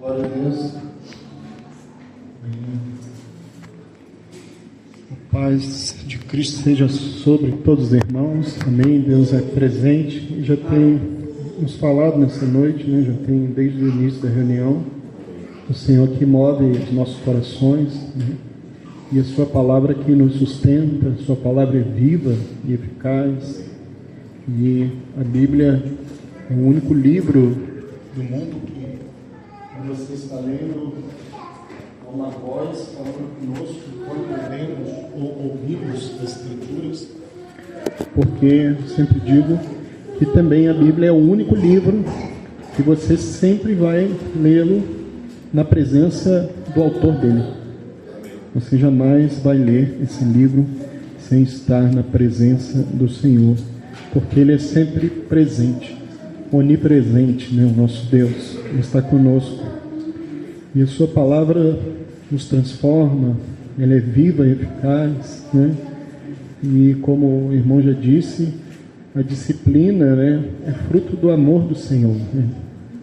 Glória a Deus. A paz de Cristo seja sobre todos os irmãos. Amém. Deus é presente e já tem nos falado nessa noite, né? Já tem desde o início da reunião. O Senhor que move os nossos corações, né? E a sua palavra que nos sustenta, a sua palavra é viva e eficaz. E a Bíblia é o único livro do mundo que você está lendo com uma voz falando conosco quando lemos ou ouvimos as Escrituras, porque eu sempre digo que também a Bíblia é o único livro que você sempre vai lê-lo na presença do autor dele. Você jamais vai ler esse livro sem estar na presença do Senhor, porque ele é sempre presente, onipresente, né? O nosso Deus está conosco. E a sua palavra nos transforma, ela é viva e eficaz, né? E como o irmão já disse, a disciplina, né, é fruto do amor do Senhor, né?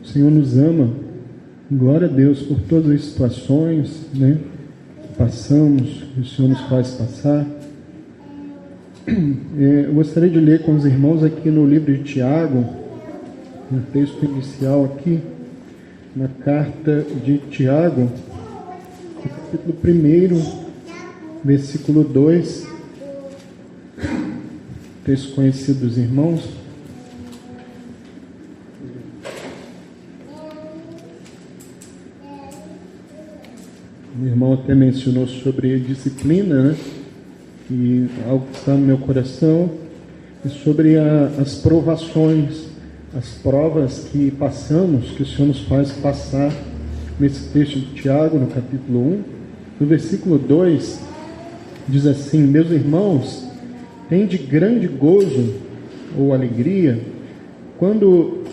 O Senhor nos ama, glória a Deus por todas as situações, né, que passamos, que o Senhor nos faz passar. Eu gostaria de ler com os irmãos aqui no livro de Tiago, no texto inicial aqui, na carta de Tiago, capítulo 1, versículo 2, texto conhecido dos irmãos. O irmão até mencionou sobre disciplina, né? E algo que está no meu coração é sobre as provações, as provas que passamos, que o Senhor nos faz passar. Nesse texto de Tiago, no capítulo 1, no versículo 2, diz assim: meus irmãos, tende grande gozo ou alegria quando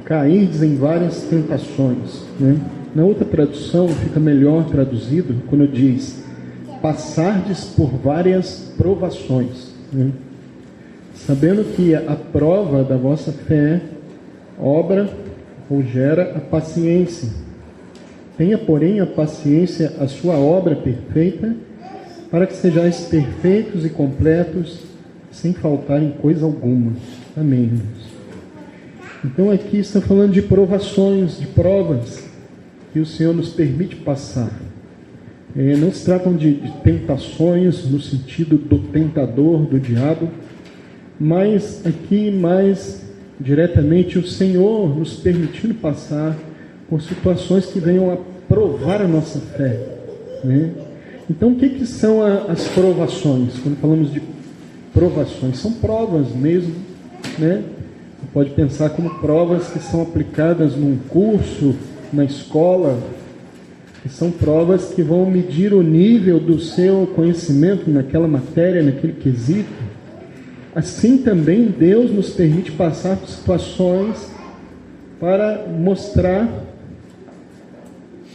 cairdes em várias tentações, né? Na outra tradução fica melhor traduzido quando diz: passardes por várias provações, né? Sabendo que a prova da vossa fé obra ou gera a paciência. Tenha, porém, a paciência a sua obra perfeita, para que sejais perfeitos e completos, sem faltar em coisa alguma. Amém, irmãos? Então aqui está falando de provações, de provas que o Senhor nos permite passar. Não se tratam de tentações no sentido do tentador, do diabo, mas aqui mais diretamente o Senhor nos permitindo passar por situações que venham a provar a nossa fé, né? Então o que são as provações? Quando falamos de provações, são provas mesmo, né? Você pode pensar como provas que são aplicadas num curso, na escola, que são provas que vão medir o nível do seu conhecimento naquela matéria, naquele quesito. Assim também Deus nos permite passar por situações para mostrar,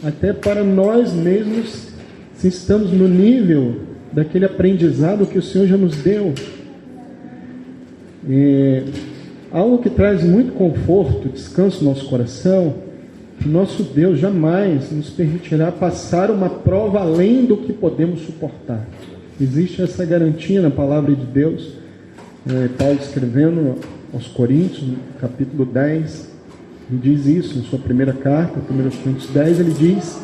até para nós mesmos, se estamos no nível daquele aprendizado que o Senhor já nos deu. Algo que traz muito conforto, descanso no nosso coração, que nosso Deus jamais nos permitirá passar uma prova além do que podemos suportar. Existe essa garantia na palavra de Deus. Paulo escrevendo aos Coríntios, no capítulo 10, ele diz isso, na sua primeira carta, 1 Coríntios 10, ele diz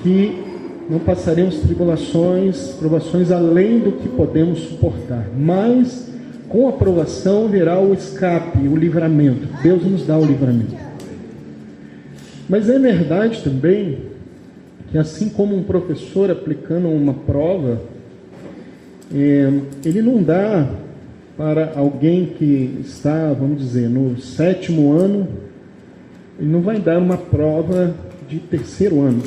que não passaremos tribulações, provações além do que podemos suportar, mas com a provação virá o escape, o livramento. Deus nos dá o livramento. Mas é verdade também que, assim como um professor aplicando uma prova, ele não dá para alguém que está, vamos dizer, no 7º ano, ele não vai dar uma prova de 3º ano.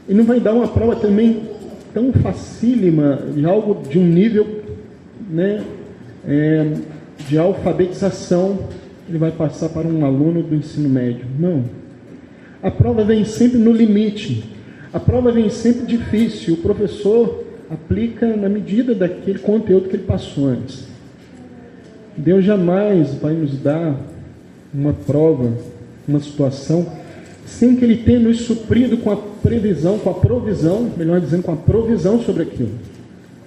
Ele não vai dar uma prova também tão facílima, de algo de um nível, né, de alfabetização, ele vai passar para um aluno do ensino médio. Não. A prova vem sempre no limite. A prova vem sempre difícil. O professor aplica na medida daquele conteúdo que ele passou antes. Deus jamais vai nos dar uma prova, uma situação sem que Ele tenha nos suprido com a provisão, melhor dizendo, com a provisão sobre aquilo.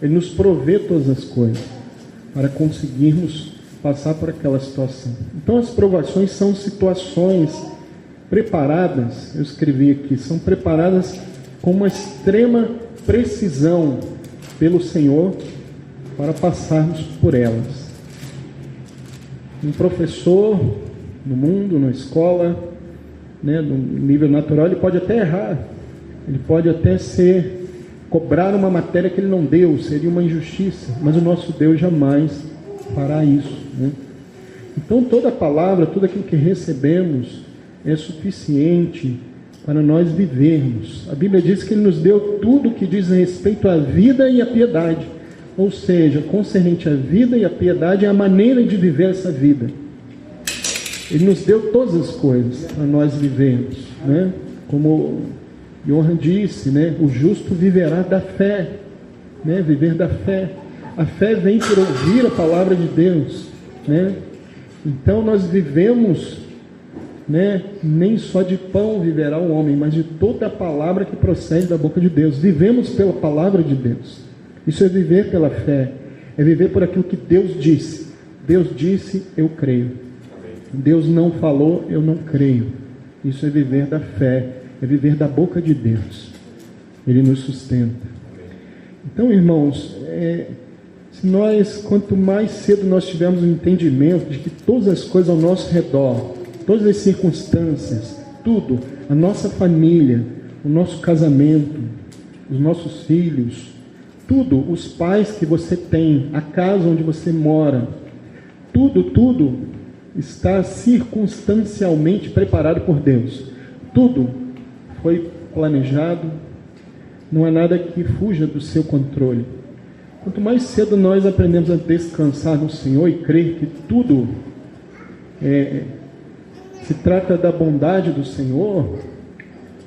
Ele nos provê todas as coisas para conseguirmos passar por aquela situação. Então as provações são situações preparadas, eu escrevi aqui, são preparadas com uma extrema precisão pelo Senhor para passarmos por elas. Um professor no mundo, na escola, né, no nível natural, ele pode até errar, ele pode até cobrar uma matéria que ele não deu, seria uma injustiça, mas o nosso Deus jamais fará isso, né? Então toda a palavra, tudo aquilo que recebemos é suficiente para nós vivermos. A Bíblia diz que Ele nos deu tudo que diz respeito à vida e à piedade, ou seja, concernente à vida e à piedade é a maneira de viver essa vida. Ele nos deu todas as coisas para nós vivermos, né? Como Johan disse, né? O justo viverá da fé, né? Viver da fé. A fé vem por ouvir a palavra de Deus, né? Então nós vivemos, né? Nem só de pão viverá o homem, mas de toda a palavra que procede da boca de Deus. Vivemos pela palavra de Deus. Isso é viver pela fé, é viver por aquilo que Deus disse. Deus disse, eu creio. Deus não falou, eu não creio. Isso é viver da fé, é viver da boca de Deus. Ele nos sustenta. Então, irmãos, se nós, quanto mais cedo nós tivermos o entendimento de que todas as coisas ao nosso redor, todas as circunstâncias, tudo, a nossa família, o nosso casamento, os nossos filhos, tudo, os pais que você tem, a casa onde você mora, tudo está circunstancialmente preparado por Deus. Tudo foi planejado, não há nada que fuja do seu controle. Quanto mais cedo nós aprendemos a descansar no Senhor e crer que tudo se trata da bondade do Senhor,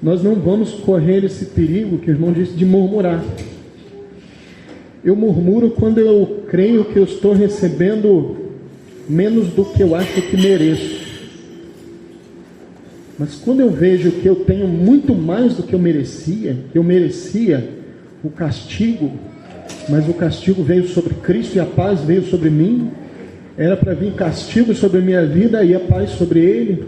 nós não vamos correr esse perigo que o irmão disse de murmurar. Eu murmuro quando eu creio que eu estou recebendo menos do que eu acho que mereço. Mas quando eu vejo que eu tenho muito mais do que eu merecia o castigo, mas o castigo veio sobre Cristo e a paz veio sobre mim, era para vir castigo sobre a minha vida e a paz sobre Ele,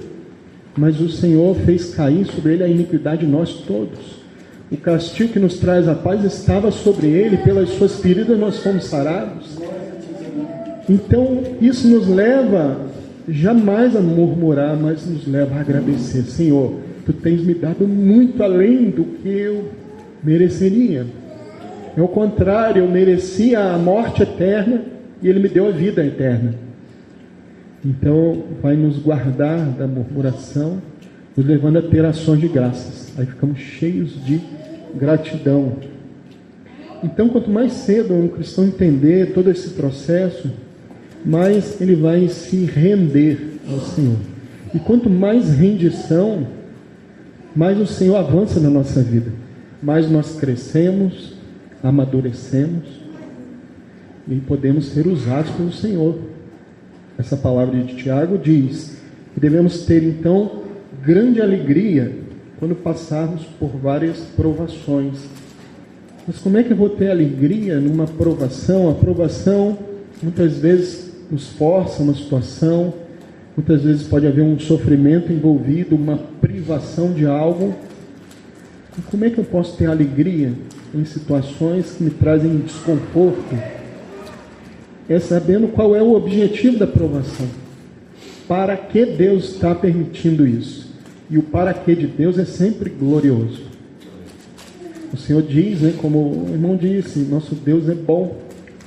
mas o Senhor fez cair sobre Ele a iniquidade de nós todos. O castigo que nos traz a paz estava sobre Ele, pelas suas feridas nós fomos sarados. Então isso nos leva jamais a murmurar, mas nos leva a agradecer. Senhor, Tu tens me dado muito além do que eu mereceria. Ao contrário, eu merecia a morte eterna e Ele me deu a vida eterna. Então vai nos guardar da murmuração, nos levando a ter ações de graças. Aí ficamos cheios de gratidão. Então, quanto mais cedo um cristão entender todo esse processo, mais ele vai se render ao Senhor. E quanto mais rendição, mais o Senhor avança na nossa vida. Mais nós crescemos, amadurecemos e podemos ser usados pelo Senhor. Essa palavra de Tiago diz que devemos ter então grande alegria quando passarmos por várias provações. Mas como é que eu vou ter alegria numa provação? A provação muitas vezes nos força uma situação, muitas vezes pode haver um sofrimento envolvido, uma privação de algo. E como é que eu posso ter alegria em situações que me trazem desconforto? É sabendo qual é o objetivo da provação. Para que Deus está permitindo isso? E o para que de Deus é sempre glorioso. O Senhor diz, né, como o irmão disse, nosso Deus é bom.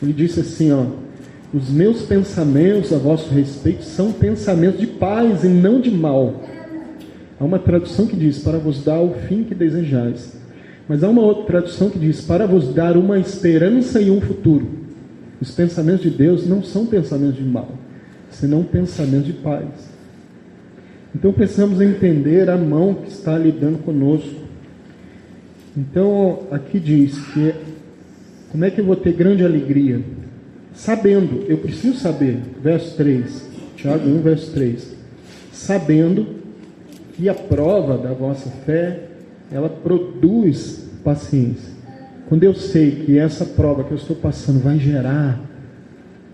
Ele disse assim, os meus pensamentos a vosso respeito são pensamentos de paz e não de mal. Há uma tradução que diz, para vos dar o fim que desejais. Mas há uma outra tradução que diz, para vos dar uma esperança e um futuro. Os pensamentos de Deus não são pensamentos de mal, senão pensamentos de paz. Então precisamos entender a mão que está lidando conosco. Então aqui diz que como é que eu vou ter grande alegria? Sabendo, eu preciso saber, verso 3, Tiago 1, verso 3, sabendo E a prova da vossa fé, ela produz paciência. Quando eu sei que essa prova que eu estou passando vai gerar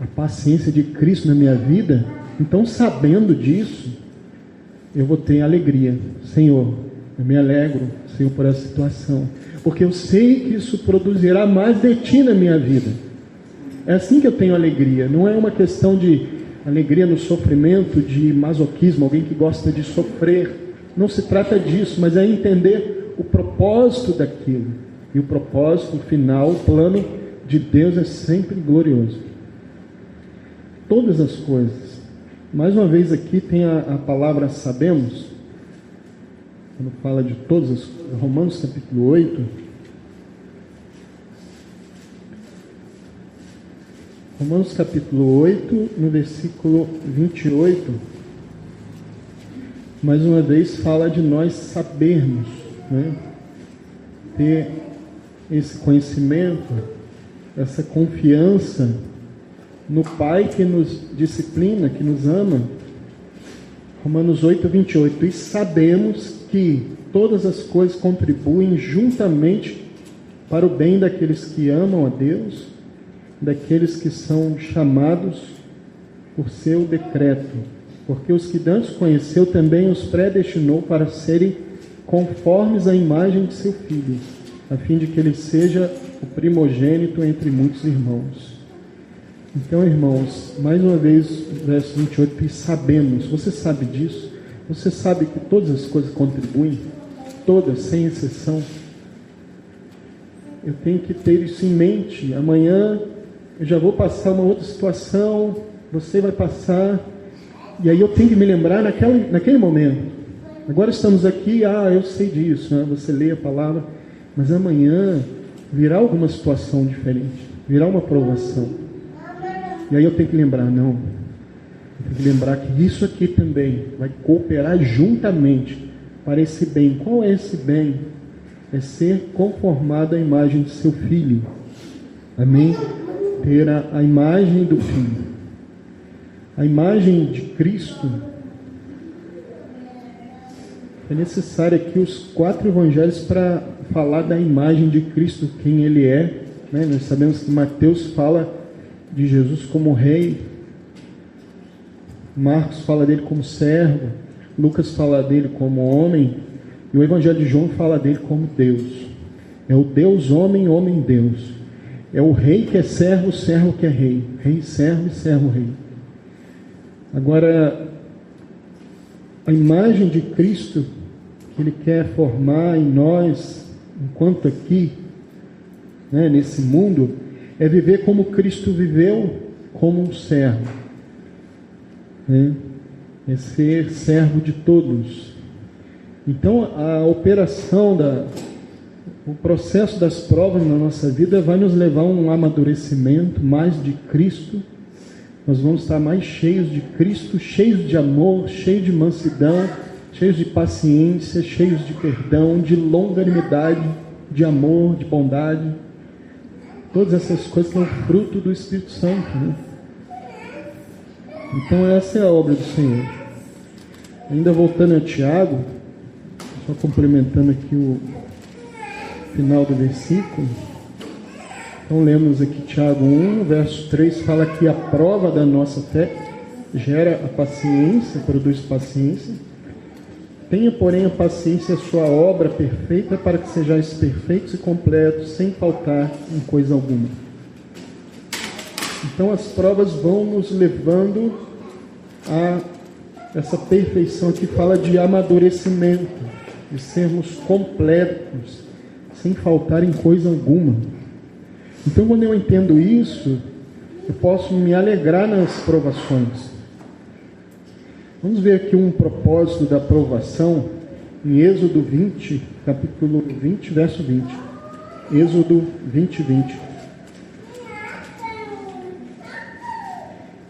a paciência de Cristo na minha vida, então, sabendo disso, eu vou ter alegria. Senhor, eu me alegro, Senhor, por essa situação, porque eu sei que isso produzirá mais de Ti na minha vida. É assim que eu tenho alegria. Não é uma questão de alegria no sofrimento, de masoquismo, alguém que gosta de sofrer. Não se trata disso, mas é entender o propósito daquilo. E o propósito final, o plano de Deus é sempre glorioso. Todas as coisas. Mais uma vez aqui tem a palavra sabemos. Quando fala de todas as coisas. Romanos capítulo 8. Romanos capítulo 8, no versículo 28. Mais uma vez fala de nós sabermos, né? Ter esse conhecimento, essa confiança no Pai que nos disciplina, que nos ama. Romanos 8, 28. E sabemos que todas as coisas contribuem juntamente para o bem daqueles que amam a Deus, daqueles que são chamados por seu decreto. Porque os que antes conheceu também os predestinou para serem conformes à imagem de seu Filho, a fim de que ele seja o primogênito entre muitos irmãos. Então, irmãos, mais uma vez, verso 28, e sabemos, você sabe disso? Você sabe que todas as coisas contribuem? Todas, sem exceção. Eu tenho que ter isso em mente. Amanhã eu já vou passar uma outra situação, você vai passar, e aí eu tenho que me lembrar naquele momento. Agora estamos aqui, eu sei disso, né? Você lê a palavra, mas amanhã virá alguma situação diferente, virá uma provação. E aí eu tenho que lembrar, não, eu tenho que lembrar que isso aqui também vai cooperar juntamente para esse bem. Qual é esse bem? É ser conformado à imagem de seu Filho. Amém? Ter a imagem do Filho. A imagem de Cristo. É necessário aqui os 4 evangelhos para falar da imagem de Cristo, quem Ele é, né? Nós sabemos que Mateus fala de Jesus como rei, Marcos fala dele como servo, Lucas fala dele como homem, e o evangelho de João fala dele como Deus. É o Deus homem, homem Deus. É o rei que é servo, servo que é rei. Rei servo e servo rei. Agora, a imagem de Cristo que Ele quer formar em nós, enquanto aqui, né, nesse mundo, é viver como Cristo viveu, como um servo. Né? É ser servo de todos. Então, a operação, o processo das provas na nossa vida vai nos levar a um amadurecimento mais de Cristo. Nós vamos estar mais cheios de Cristo, cheios de amor, cheios de mansidão, cheios de paciência, cheios de perdão, de longanimidade, de amor, de bondade. Todas essas coisas que são fruto do Espírito Santo, né? Então essa é a obra do Senhor. Ainda voltando a Tiago, só complementando aqui o final do versículo. Então lemos aqui Tiago 1, verso 3, fala que a prova da nossa fé gera a paciência, produz paciência. Tenha, porém, a paciência a sua obra perfeita, para que sejais perfeitos e completos, sem faltar em coisa alguma. Então as provas vão nos levando a essa perfeição que fala de amadurecimento, de sermos completos, sem faltar em coisa alguma. Então, quando eu entendo isso, eu posso me alegrar nas provações. Vamos ver aqui um propósito da provação em Êxodo 20, capítulo 20, verso 20. Êxodo 20, 20.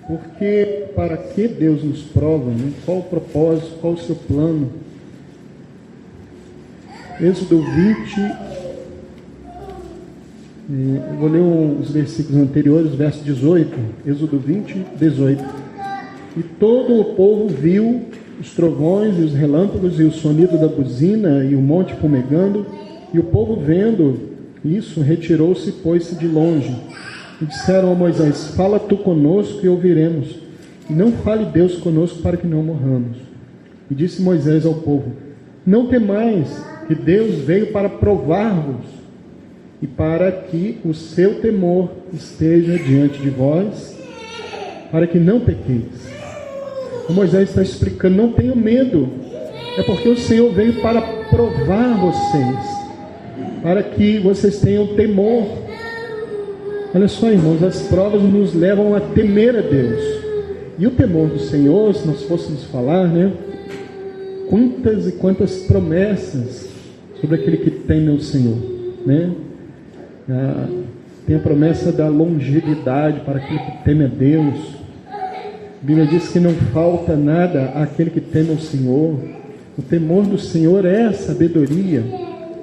Porque para que Deus nos prova, né? Qual o propósito, qual o seu plano? Êxodo 20, eu vou ler os versículos anteriores, verso 18, Êxodo 20, 18. E todo o povo viu os trovões e os relâmpagos e o sonido da buzina e o monte fumegando, e o povo vendo isso, retirou-se e pôs-se de longe. E disseram a Moisés: fala tu conosco e ouviremos, e não fale Deus conosco para que não morramos. E disse Moisés ao povo: não temais, que Deus veio para provar-vos, e para que o seu temor esteja diante de vós, para que não pequeis. O Moisés está explicando: não tenham medo, é porque o Senhor veio para provar vocês, para que vocês tenham temor. Olha só, irmãos, as provas nos levam a temer a Deus. E o temor do Senhor, se nós fôssemos falar, né? Quantas e quantas promessas sobre aquele que teme o Senhor, né? Tem a promessa da longevidade para aquele que teme a Deus. A Bíblia diz que não falta nada àquele que teme o Senhor. O temor do Senhor é a sabedoria,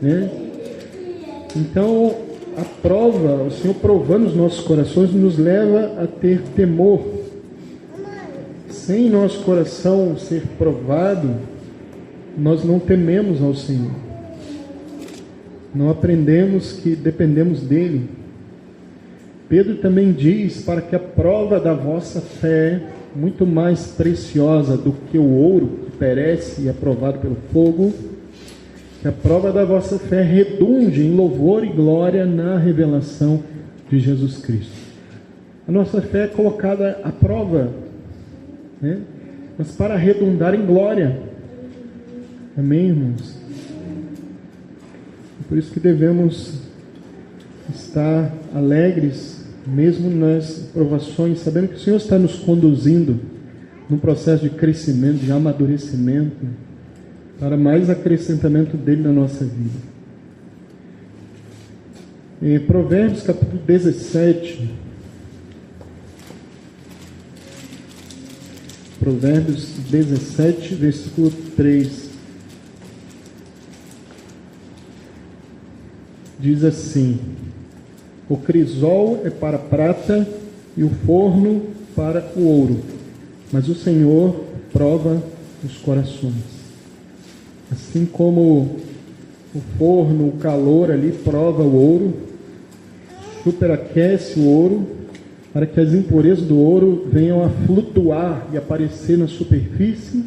né? Então, a prova, o Senhor provando os nossos corações, nos leva a ter temor. Sem nosso coração ser provado, nós não tememos ao Senhor. Não aprendemos que dependemos dEle. Pedro também diz: para que a prova da vossa fé, muito mais preciosa do que o ouro que perece e é provado pelo fogo, que a prova da vossa fé redunde em louvor e glória na revelação de Jesus Cristo. A nossa fé é colocada à prova, né? Mas para redundar em glória. Amém, irmãos? É por isso que devemos estar alegres, mesmo nas provações, sabendo que o Senhor está nos conduzindo num processo de crescimento, de amadurecimento, para mais acrescentamento dele na nossa vida. Em Provérbios capítulo 17, Provérbios 17, versículo 3, diz assim: o crisol é para a prata e o forno para o ouro, mas o Senhor prova os corações. Assim como o forno, o calor ali prova o ouro, superaquece o ouro, para que as impurezas do ouro venham a flutuar e aparecer na superfície.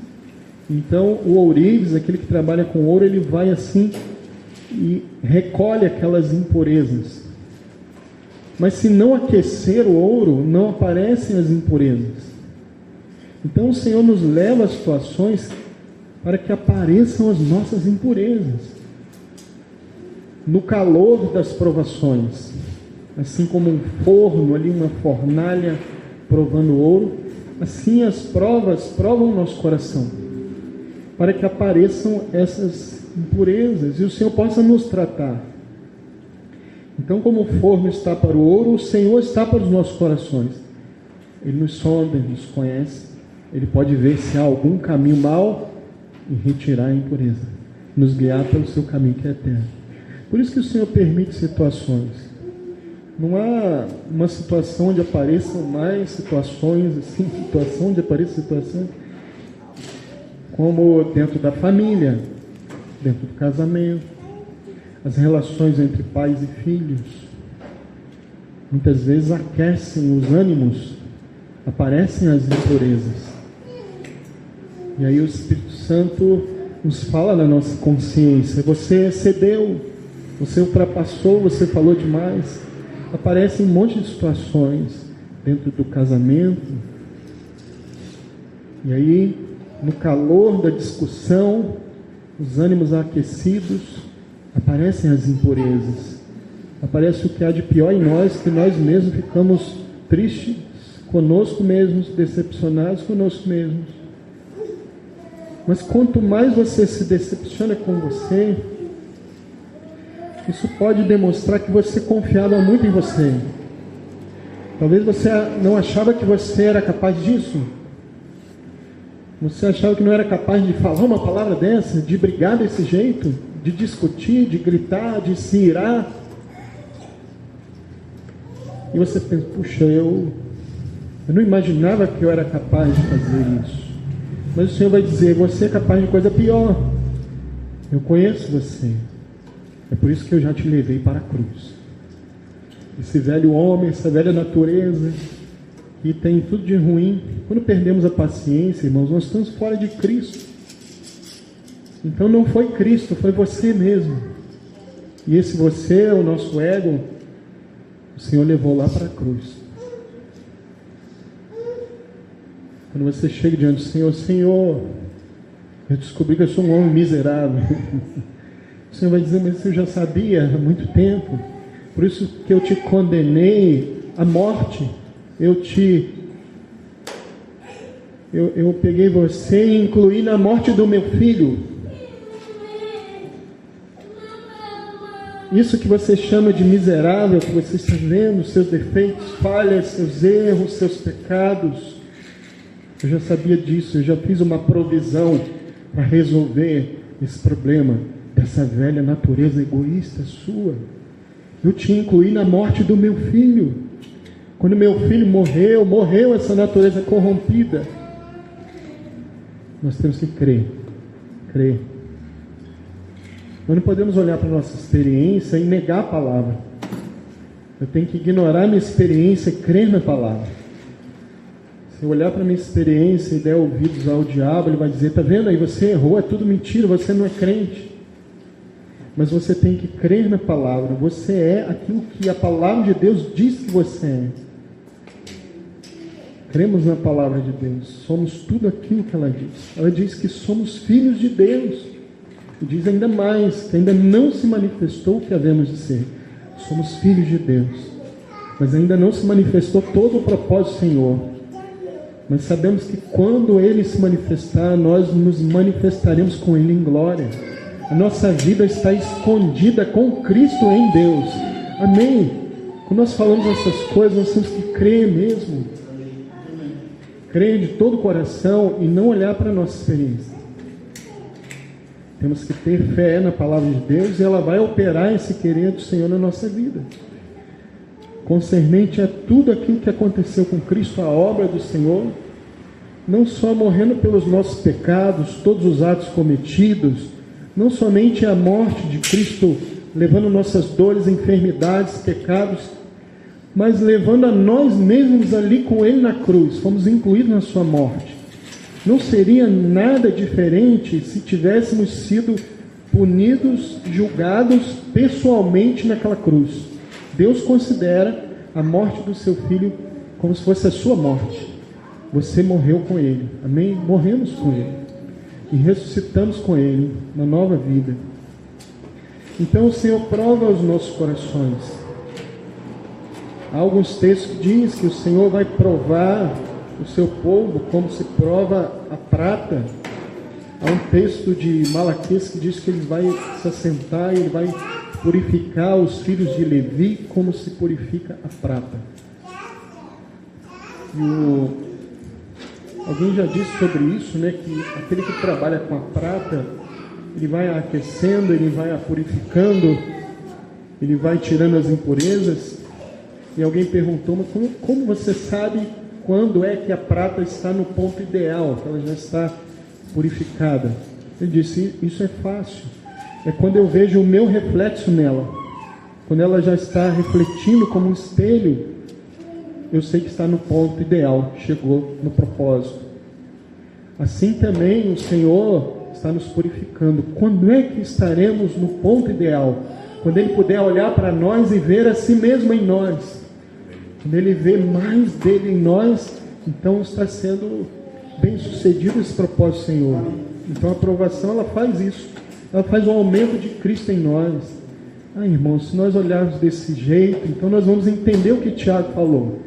Então o ourives, aquele que trabalha com ouro, ele vai assim e recolhe aquelas impurezas. Mas se não aquecer o ouro, não aparecem as impurezas. Então o Senhor nos leva a situações para que apareçam as nossas impurezas. No calor das provações, assim como um forno ali, uma fornalha provando ouro, assim as provas provam o nosso coração, para que apareçam essas impurezas e o Senhor possa nos tratar. Então, como o forno está para o ouro, o Senhor está para os nossos corações. Ele nos sonda, Ele nos conhece, Ele pode ver se há algum caminho mau e retirar a impureza, nos guiar pelo seu caminho que é eterno. Por isso que o Senhor permite situações. Não há uma situação onde apareçam mais situações, assim, situação onde apareçam situações, como dentro da família, dentro do casamento, as relações entre pais e filhos. Muitas vezes aquecem os ânimos, aparecem as impurezas. E aí o Espírito Santo nos fala na nossa consciência: você excedeu, você ultrapassou, você falou demais. Aparecem um monte de situações dentro do casamento. E aí, no calor da discussão, os ânimos aquecidos, aparecem as impurezas. Aparece o que há de pior em nós, que nós mesmos ficamos tristes conosco mesmos, decepcionados conosco mesmos. Mas quanto mais você se decepciona com você, isso pode demonstrar que você confiava muito em você. Talvez você não achava que você era capaz disso. Você achava que não era capaz de falar uma palavra dessa, de brigar desse jeito, de discutir, de gritar, de se irar. E você pensa: puxa, eu não imaginava que eu era capaz de fazer isso. Mas o Senhor vai dizer: você é capaz de coisa pior. Eu conheço você. É por isso que eu já te levei para a cruz. Esse velho homem, essa velha natureza, que tem tudo de ruim. Quando perdemos a paciência, irmãos, nós estamos fora de Cristo. Então não foi Cristo, foi você mesmo. E esse você, o nosso ego, o Senhor levou lá para a cruz. Quando você chega diante do Senhor: Senhor, eu descobri que eu sou um homem miserável. O Senhor vai dizer: mas eu já sabia há muito tempo. Por isso que eu te condenei à morte. Eu peguei você e incluí na morte do meu filho. Isso que você chama de miserável, que você está vendo, seus defeitos, falhas, seus erros, seus pecados, eu já sabia disso. Eu já fiz uma provisão para resolver esse problema dessa velha natureza egoísta sua. Eu te incluí na morte do meu filho. Quando meu filho morreu essa natureza corrompida. Nós temos que crer. Nós não podemos olhar para a nossa experiência e negar a palavra. Eu tenho que ignorar a minha experiência e crer na palavra. Se eu olhar para a minha experiência e der ouvidos ao diabo, ele vai dizer: está vendo aí, você errou, é tudo mentira, você não é crente. Mas você tem que crer na palavra. Você é aquilo que a palavra de Deus diz que você é. Cremos na palavra de Deus. Somos tudo aquilo que ela diz. Ela diz que somos filhos de Deus. E diz ainda mais, que ainda não se manifestou o que havemos de ser. Somos filhos de Deus. Mas ainda não se manifestou todo o propósito do Senhor. Mas sabemos que quando Ele se manifestar, nós nos manifestaremos com Ele em glória. A nossa vida está escondida com Cristo em Deus. Amém? Quando nós falamos essas coisas, nós temos que crer mesmo. Crer de todo o coração e não olhar para a nossa experiência. Temos que ter fé na palavra de Deus e ela vai operar esse querer do Senhor na nossa vida. Concernente a tudo aquilo que aconteceu com Cristo, a obra do Senhor, não só morrendo pelos nossos pecados, todos os atos cometidos, não somente a morte de Cristo, levando nossas dores, enfermidades, pecados, mas levando a nós mesmos ali com Ele na cruz. Fomos incluídos na sua morte. Não seria nada diferente se tivéssemos sido punidos, julgados pessoalmente naquela cruz. Deus considera a morte do seu filho como se fosse a sua morte. Você morreu com Ele. Amém? Morremos com Ele. E ressuscitamos com Ele, uma nova vida. Então o Senhor prova os nossos corações. Há alguns textos que diz que o Senhor vai provar o seu povo como se prova a prata. Há um texto de Malaquias que diz que Ele vai se assentar e Ele vai purificar os filhos de Levi como se purifica a prata. Alguém já disse sobre isso, né? Que aquele que trabalha com a prata, ele vai aquecendo, ele vai a purificando, ele vai tirando as impurezas. E alguém perguntou: mas como você sabe quando é que a prata está no ponto ideal, que ela já está purificada? Ele disse: isso é fácil. É quando eu vejo o meu reflexo nela. Quando ela já está refletindo como um espelho, eu sei que está no ponto ideal, chegou no propósito. Assim também o Senhor está nos purificando. Quando é que estaremos no ponto ideal? Quando Ele puder olhar para nós e ver a si mesmo em nós. Quando Ele vê mais dele em nós, então está sendo bem sucedido esse propósito do Senhor. Então a aprovação, ela faz isso. Ela faz um aumento de Cristo em nós. Irmãos, se nós olharmos desse jeito, então nós vamos entender o que Tiago falou.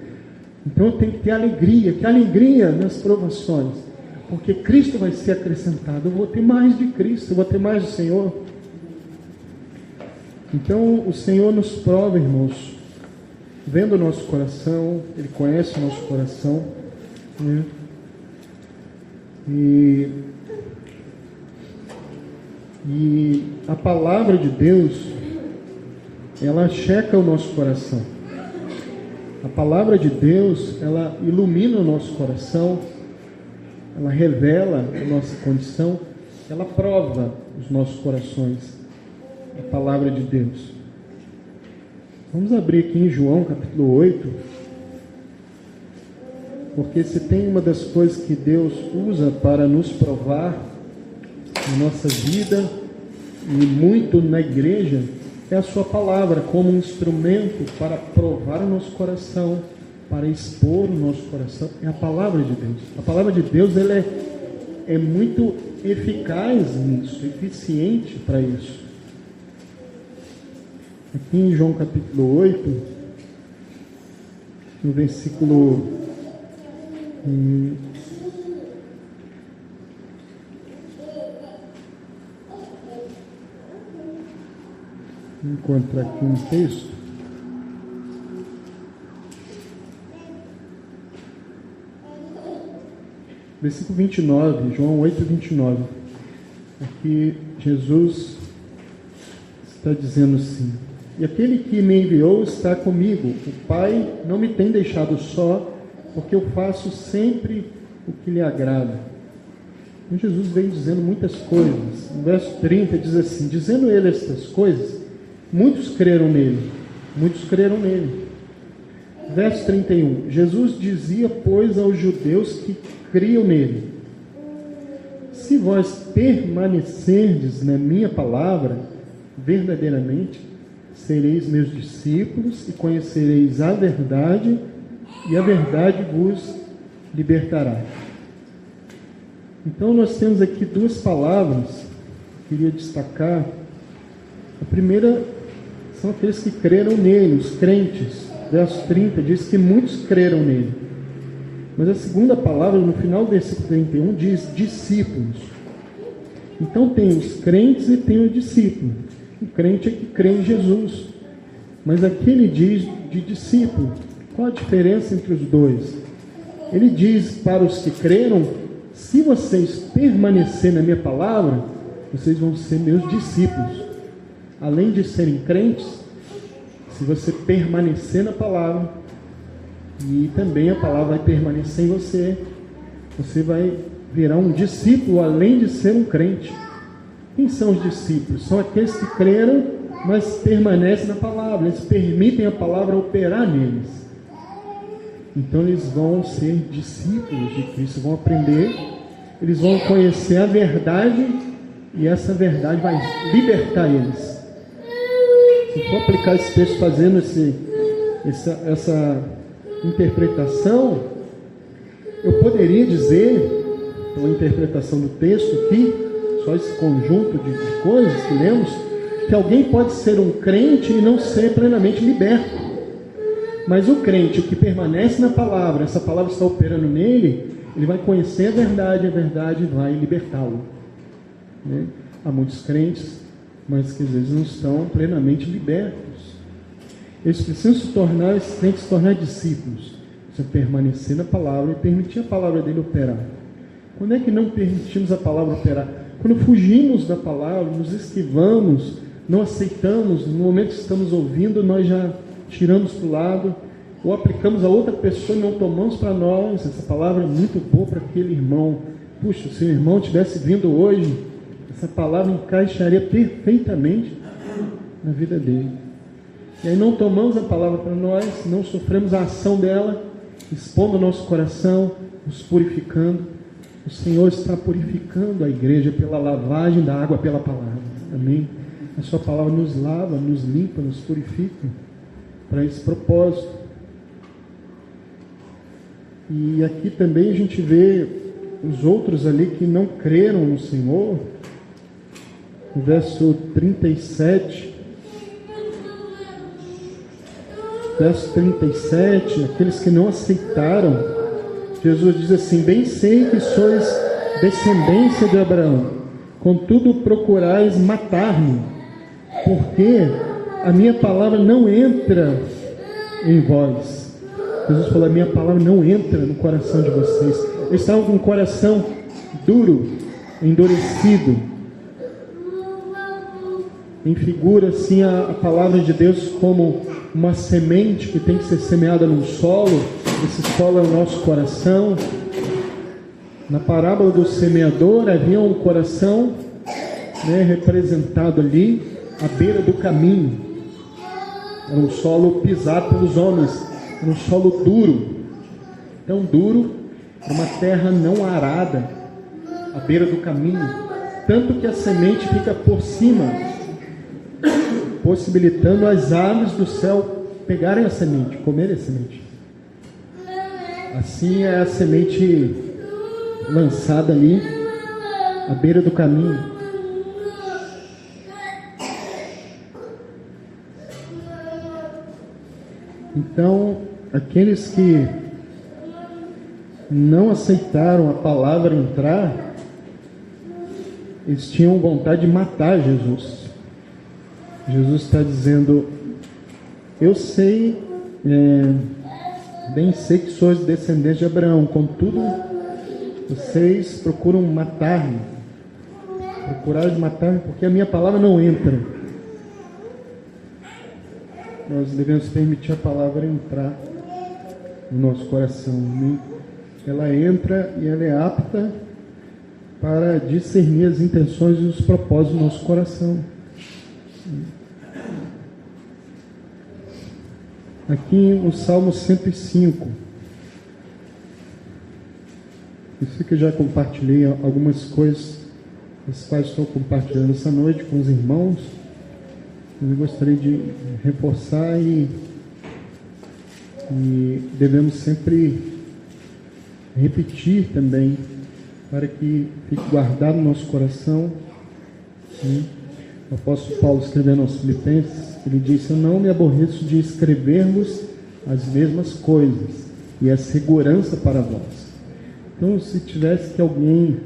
Então eu tenho que ter alegria. Que alegria nas provações. Porque Cristo vai ser acrescentado. Eu vou ter mais de Cristo, eu vou ter mais do Senhor. Então o Senhor nos prova, irmãos, vendo o nosso coração. Ele conhece o nosso coração, né? E a palavra de Deus, ela checa o nosso coração. A palavra de Deus, ela ilumina o nosso coração ela revela a nossa condição, ela prova os nossos corações, a palavra de Deus. Vamos abrir aqui em João capítulo 8, porque se tem uma das coisas que Deus usa para nos provar na nossa vida, e muito na igreja, é a sua palavra como um instrumento para provar o nosso coração, para expor o nosso coração. É a palavra de Deus. A palavra de Deus, ela é muito eficaz nisso, eficiente para isso. Aqui em João capítulo 8, no versículo vou encontrar aqui um texto. Versículo 29, João 8, 29. Aqui Jesus está dizendo assim: e aquele que me enviou está comigo. O Pai não me tem deixado só, porque eu faço sempre o que lhe agrada. Então Jesus vem dizendo muitas coisas. No verso 30 diz assim: dizendo ele estas coisas, muitos creram nele. Muitos creram nele. Verso 31. Jesus dizia, pois, aos judeus que criam nele: se vós permanecerdes na minha palavra, verdadeiramente sereis meus discípulos e conhecereis a verdade, e a verdade vos libertará. Então nós temos aqui duas palavras que eu queria destacar. A primeira são aqueles que creram nele, os crentes. Verso 30 diz que muitos creram nele. Mas a segunda palavra, no final do versículo 31, diz discípulos. Então tem os crentes e tem o discípulo. O crente é que crê em Jesus. Mas aqui ele diz de discípulo. Qual a diferença entre os dois? Ele diz para os que creram: se vocês permanecerem na minha palavra, vocês vão ser meus discípulos. Além de serem crentes, se você permanecer na palavra, e também a palavra vai permanecer em você, você vai virar um discípulo, além de ser um crente. Quem são os discípulos? São aqueles que creram, mas permanecem na palavra. Eles permitem a palavra operar neles. Então eles vão ser discípulos de Cristo, vão aprender, eles vão conhecer a verdade, e essa verdade vai libertar eles. Se for aplicar esse texto fazendo essa interpretação, eu poderia dizer, uma interpretação do texto aqui, só esse conjunto de coisas que lemos, que alguém pode ser um crente e não ser plenamente liberto. Mas o crente que permanece na palavra, essa palavra está operando nele, ele vai conhecer a verdade vai libertá-lo. Né? Há muitos crentes, mas que às vezes não estão plenamente libertos. Eles precisam se tornar discípulos. Precisam permanecer na palavra e permitir a palavra dele operar. Quando é que não permitimos a palavra operar? Quando fugimos da palavra, nos esquivamos, não aceitamos, no momento que estamos ouvindo, nós já tiramos para o lado, ou aplicamos a outra pessoa e não tomamos para nós. Essa palavra é muito boa para aquele irmão. Puxa, se o irmão tivesse vindo hoje, essa palavra encaixaria perfeitamente na vida dele. E aí não tomamos a palavra para nós, não sofremos a ação dela, expondo o nosso coração, nos purificando. O Senhor está purificando a igreja pela lavagem da água pela palavra. Amém? A sua palavra nos lava, nos limpa, nos purifica para esse propósito. E aqui também a gente vê os outros ali que não creram no Senhor. No verso 37, aqueles que não aceitaram, Jesus diz assim: bem sei que sois descendência de Abraão, contudo procurais matar-me, porque a minha palavra não entra em vós. Jesus falou: a minha palavra não entra no coração de vocês. Eles estavam com o coração duro, endurecido. Em figura assim a palavra de Deus como uma semente que tem que ser semeada num solo. Esse solo é o nosso coração. Na parábola do semeador havia um coração, né, representado ali à beira do caminho. Era um solo pisado pelos homens, era um solo duro, tão duro, uma terra não arada, à beira do caminho, tanto que a semente fica por cima, possibilitando as aves do céu pegarem a semente, comerem a semente. Assim é a semente lançada ali, à beira do caminho. Então, aqueles que não aceitaram a palavra entrar, eles tinham vontade de matar Jesus. Jesus está dizendo: eu sei, bem sei que sois descendentes de Abraão, contudo, vocês procuram matar-me, porque a minha palavra não entra. Nós devemos permitir a palavra entrar no nosso coração. Ela entra e ela é apta para discernir as intenções e os propósitos do nosso coração. Aqui no Salmo 105, isso que eu já compartilhei algumas coisas, as quais estou compartilhando essa noite com os irmãos. Eu gostaria de reforçar e devemos sempre repetir também, para que fique guardado no nosso coração. O apóstolo Paulo, escrevendo aos Filipenses, ele disse: eu não me aborreço de escrever-vos as mesmas coisas, e a segurança para vós. Então, se tivesse que alguém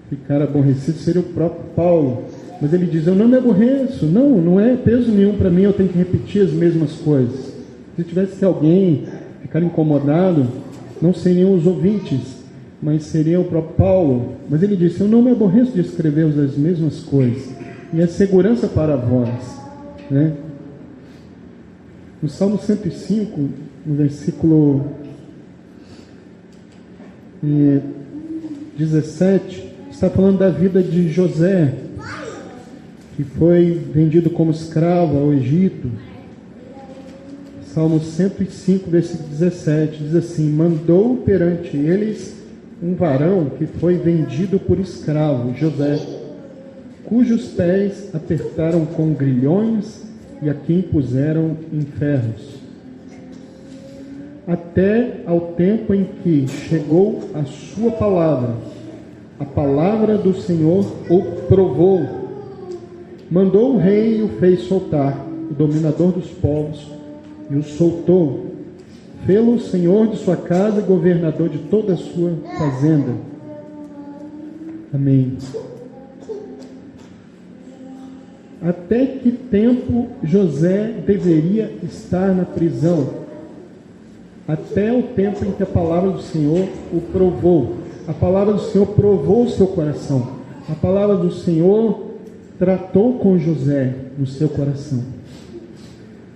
ficar aborrecido, seria o próprio Paulo. Mas ele diz: eu não me aborreço, não é peso nenhum para mim, eu tenho que repetir as mesmas coisas. Se tivesse que alguém ficar incomodado, não seriam os ouvintes, mas seria o próprio Paulo. Mas ele disse: eu não me aborreço de escrever as mesmas coisas, e a segurança para vós, né? No Salmo 105, no versículo 17, está falando da vida de José, que foi vendido como escravo ao Egito. Salmo 105, versículo 17, diz assim: mandou perante eles um varão que foi vendido por escravo, José, cujos pés apertaram com grilhões e a quem puseram em ferros, até ao tempo em que chegou a sua palavra. A palavra do Senhor o provou. Mandou o rei e o fez soltar, o dominador dos povos, e o soltou. Fê-lo o Senhor de sua casa e governador de toda a sua fazenda. Amém. Até que tempo José deveria estar na prisão? Até o tempo em que a palavra do Senhor o provou. A palavra do Senhor provou o seu coração. A palavra do Senhor tratou com José no seu coração.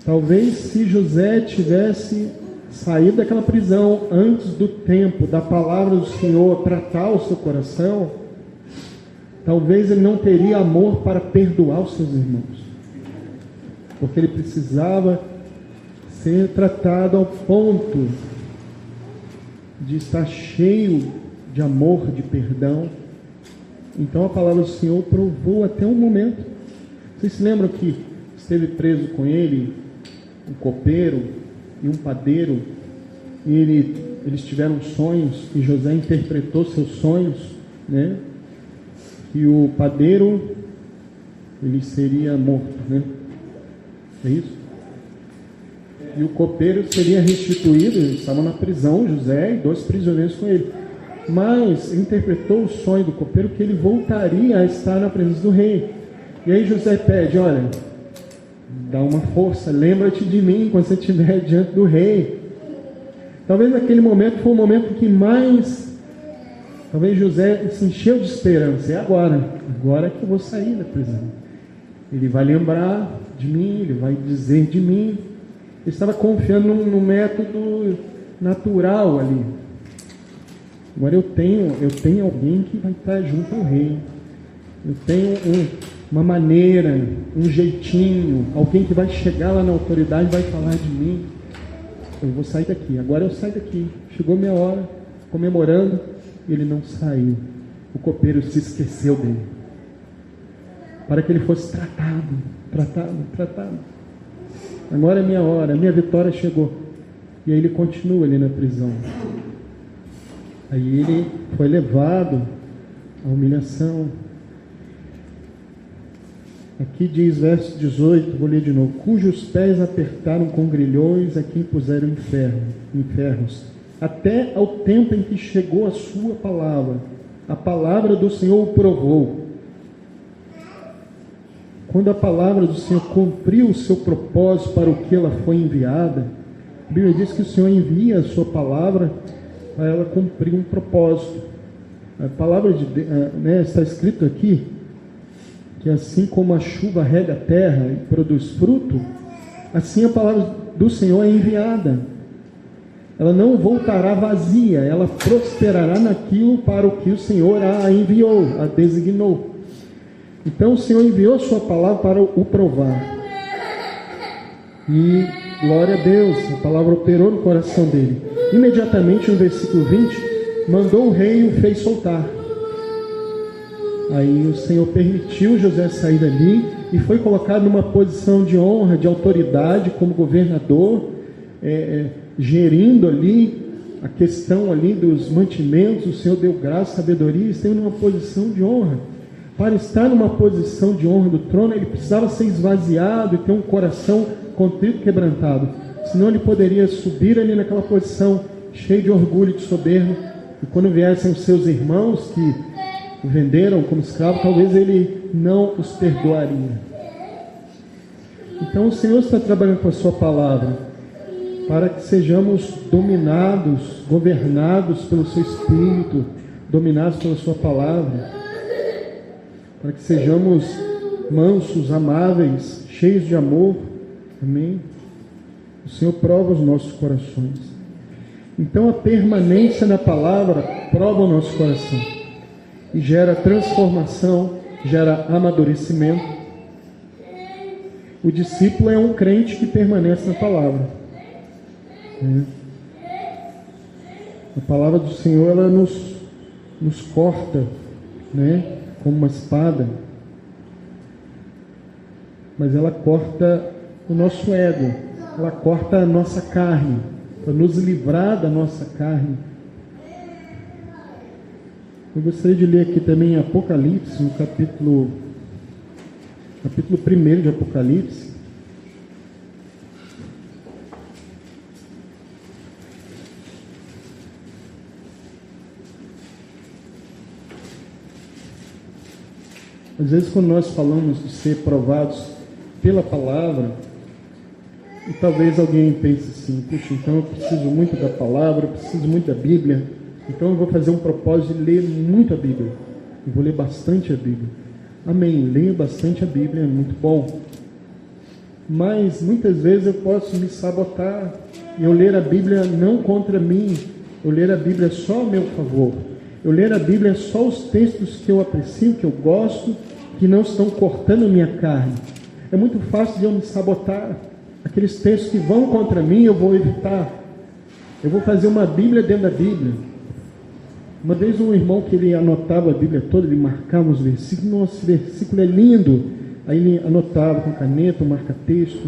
Talvez se José tivesse saído daquela prisão antes do tempo da palavra do Senhor tratar o seu coração, talvez ele não teria amor para perdoar os seus irmãos, porque ele precisava ser tratado ao ponto de estar cheio de amor, de perdão. Então a palavra do Senhor provou até um momento. Vocês se lembram que esteve preso com ele um copeiro e um padeiro, e eles tiveram sonhos, e José interpretou seus sonhos, né? E o padeiro, ele seria morto, né? É isso? E o copeiro seria restituído. Eles estavam na prisão, José e 2 prisioneiros com ele. Mas interpretou o sonho do copeiro que ele voltaria a estar na presença do rei. E aí José pede: olha, dá uma força, lembra-te de mim quando você estiver diante do rei. Talvez naquele momento foi o momento que mais, talvez José se encheu de esperança. É agora que eu vou sair da prisão. Ele vai lembrar de mim, ele vai dizer de mim. Ele estava confiando no método natural ali. Agora eu tenho alguém que vai estar junto ao rei. Eu tenho uma maneira, um jeitinho, alguém que vai chegar lá na autoridade e vai falar de mim. Eu vou sair daqui, agora eu saio daqui. Chegou minha hora, comemorando, ele não saiu. O copeiro se esqueceu dele. Para que ele fosse tratado. Agora é minha hora, a minha vitória chegou. E aí ele continua ali na prisão. Aí ele foi levado à humilhação. Aqui diz, verso 18, vou ler de novo. Cujos pés apertaram com grilhões, a quem puseram infernos, até ao tempo em que chegou a sua palavra. A palavra do Senhor o provou. Quando a palavra do Senhor cumpriu o seu propósito para o que ela foi enviada, a Bíblia diz que o Senhor envia a sua palavra para ela cumprir um propósito. A palavra de Deus, está escrito aqui, que assim como a chuva rega a terra e produz fruto, assim a palavra do Senhor é enviada. Ela não voltará vazia, ela prosperará naquilo para o que o Senhor a enviou, a designou. Então o Senhor enviou sua palavra para o provar. E glória a Deus, a palavra operou no coração dele. Imediatamente no versículo 20, mandou o rei e o fez soltar. Aí o Senhor permitiu José sair dali e foi colocado numa posição de honra, de autoridade, como governador, gerindo ali a questão ali dos mantimentos. O Senhor deu graça, sabedoria, e esteve numa posição de honra. Para estar numa posição de honra do trono, ele precisava ser esvaziado e ter um coração contrito e quebrantado. Senão ele poderia subir ali naquela posição, cheio de orgulho e de soberba, e quando viessem os seus irmãos que o venderam como escravo, talvez ele não os perdoaria. Então o Senhor está trabalhando com a sua palavra, para que sejamos dominados, governados pelo seu Espírito, dominados pela sua palavra, para que sejamos mansos, amáveis, cheios de amor. Amém? O Senhor prova os nossos corações. Então a permanência na palavra prova o nosso coração e gera transformação, gera amadurecimento. O discípulo é um crente que permanece na palavra. A palavra do Senhor, ela nos corta, como uma espada, mas ela corta o nosso ego, ela corta a nossa carne, para nos livrar da nossa carne. Eu gostaria de ler aqui também Apocalipse, no capítulo 1 de Apocalipse. Às vezes, quando nós falamos de ser provados pela palavra, e talvez alguém pense assim: puxa, então eu preciso muito da palavra, eu preciso muito da Bíblia, então eu vou fazer um propósito de ler muito a Bíblia. Eu vou ler bastante a Bíblia. Amém, leia bastante a Bíblia, é muito bom. Mas muitas vezes eu posso me sabotar, eu ler a Bíblia não contra mim, eu ler a Bíblia só a meu favor. Eu ler a Bíblia só os textos que eu aprecio, que eu gosto, que não estão cortando a minha carne. É muito fácil de eu me sabotar. Aqueles textos que vão contra mim, eu vou evitar. Eu vou fazer uma Bíblia dentro da Bíblia. Uma vez um irmão que ele anotava a Bíblia toda, ele marcava os versículos. Nossa, esse versículo é lindo. Aí ele anotava com caneta, marca-texto.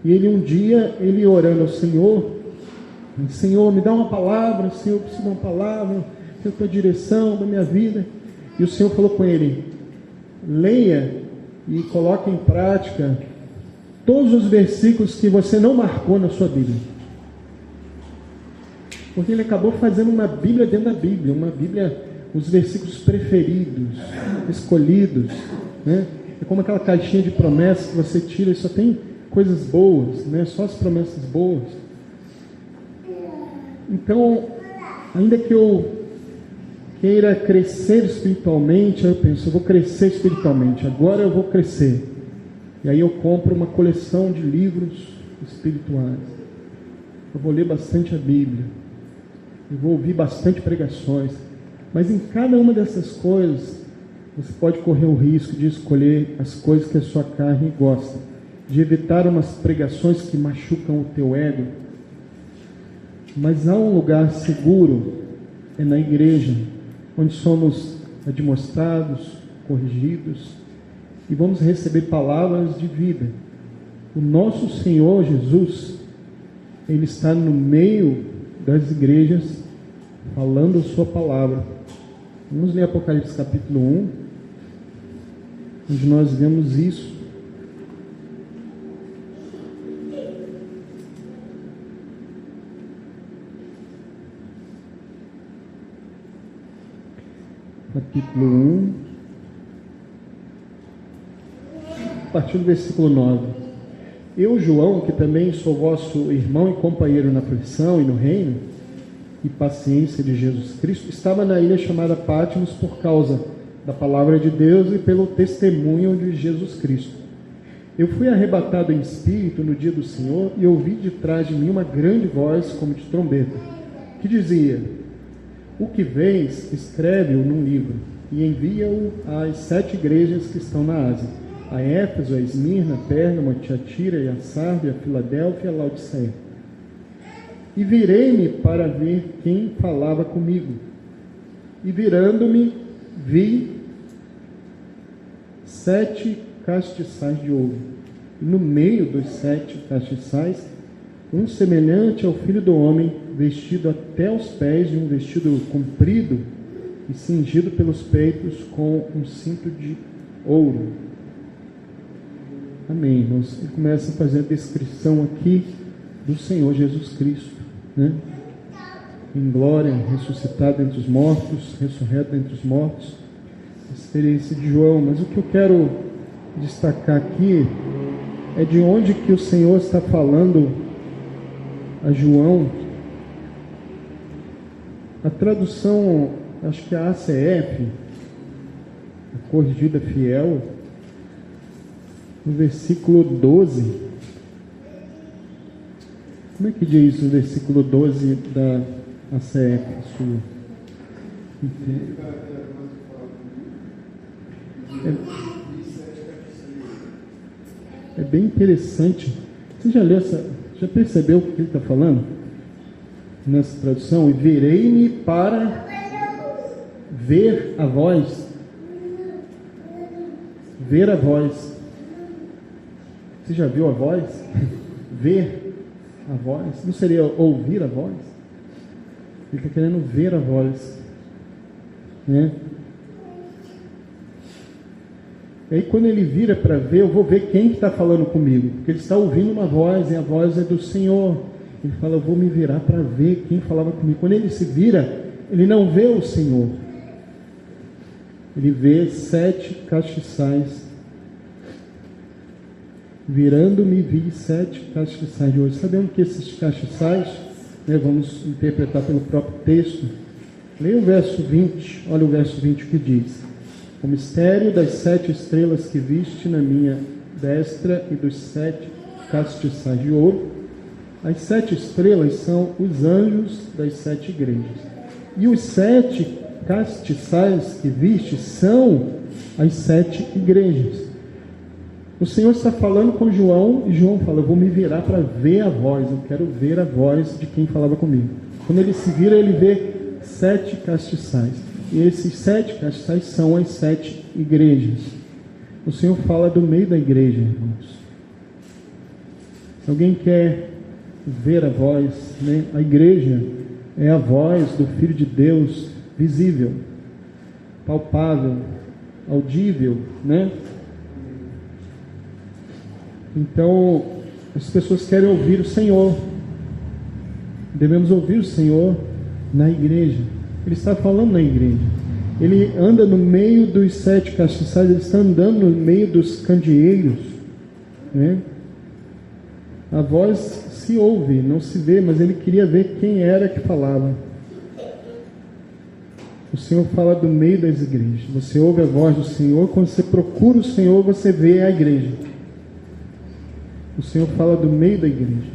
E ele um dia, ele orando ao Senhor, Senhor, me dá uma palavra, Senhor, eu preciso de uma palavra, a tua direção da minha vida. E o Senhor falou com ele: leia e coloque em prática todos os versículos que você não marcou na sua Bíblia. Porque ele acabou fazendo uma Bíblia dentro da Bíblia, uma Bíblia, os versículos preferidos, escolhidos, É como aquela caixinha de promessas que você tira e só tem coisas boas, só as promessas boas. Então, ainda que eu queira crescer espiritualmente, eu penso, eu vou crescer espiritualmente, agora eu vou crescer. E aí eu compro uma coleção de livros espirituais. Eu vou ler bastante a Bíblia. eu vou ouvir bastante pregações, mas em cada uma dessas coisas, você pode correr o risco de escolher as coisas que a sua carne gosta, de evitar umas pregações que machucam o teu ego. Mas há um lugar seguro, é na igreja, onde somos admoestados, corrigidos, e vamos receber palavras de vida. O nosso Senhor Jesus, Ele está no meio das igrejas, falando a sua palavra. Vamos ler Apocalipse capítulo 1, onde nós vemos isso. Capítulo 1, a partir do versículo 9. Eu, João, que também sou vosso irmão e companheiro na aflição e no reino e paciência de Jesus Cristo, estava na ilha chamada Patmos por causa da palavra de Deus e pelo testemunho de Jesus Cristo. Eu fui arrebatado em espírito no dia do Senhor e ouvi de trás de mim uma grande voz como de trombeta, que dizia: o que vês, escreve-o num livro e envia-o às 7 igrejas que estão na Ásia: a Éfeso, a Esmirna, a Pérgamo, a Tiatira, e a Sarde, a Filadélfia e a Laodiceia. E virei-me para ver quem falava comigo. E virando-me, vi 7 castiçais de ouro. E no meio dos 7 castiçais, um semelhante ao Filho do Homem, vestido até os pés de um vestido comprido e cingido pelos peitos com um cinto de ouro. Amém, irmãos. Ele começa a fazer a descrição aqui do Senhor Jesus Cristo, né? Em glória, ressuscitado entre os mortos, ressurreto entre os mortos. A experiência de João. Mas o que eu quero destacar aqui é de onde que o Senhor está falando a João. A tradução, acho que a ACF, a Corrigida Fiel, no versículo 12. Como é que diz o versículo 12 da ACF sua? É bem interessante. Você já leu já percebeu o que ele está falando? Nessa tradução, e virei-me para ver a voz. Ver a voz. Você já viu a voz? Ver a voz. Não seria ouvir a voz? Ele está querendo ver a voz, né? E aí quando ele vira para ver, eu vou ver quem está falando comigo, porque ele está ouvindo uma voz e a voz é do Senhor. Ele fala: eu vou me virar para ver quem falava comigo. Quando ele se vira, ele não vê o Senhor, ele vê 7 castiçais. Virando-me, vi 7 castiçais de ouro. Sabemos que esses castiçais, né, vamos interpretar pelo próprio texto. Leia o verso 20, olha o verso 20 o que diz: o mistério das 7 estrelas que viste na minha destra e dos 7 castiçais de ouro. As 7 estrelas são os anjos das 7 igrejas. E os 7 castiçais que viste são as 7 igrejas. O Senhor está falando com João, e João fala: eu vou me virar para ver a voz, eu quero ver a voz de quem falava comigo. Quando ele se vira, ele vê 7 castiçais. E esses 7 castiçais são as 7 igrejas. O Senhor fala do meio da igreja, irmãos. Se alguém quer ver a voz, né? A igreja é a voz do Filho de Deus visível, palpável, audível, né? Então, as pessoas querem ouvir o Senhor. Devemos ouvir o Senhor na igreja. Ele está falando na igreja. Ele anda no meio dos 7 castiçais, ele está andando no meio dos candeeiros, né? A voz se ouve, não se vê, mas ele queria ver quem era que falava. O Senhor fala do meio das igrejas. Você ouve a voz do Senhor, quando você procura o Senhor, você vê a igreja. O Senhor fala do meio da igreja.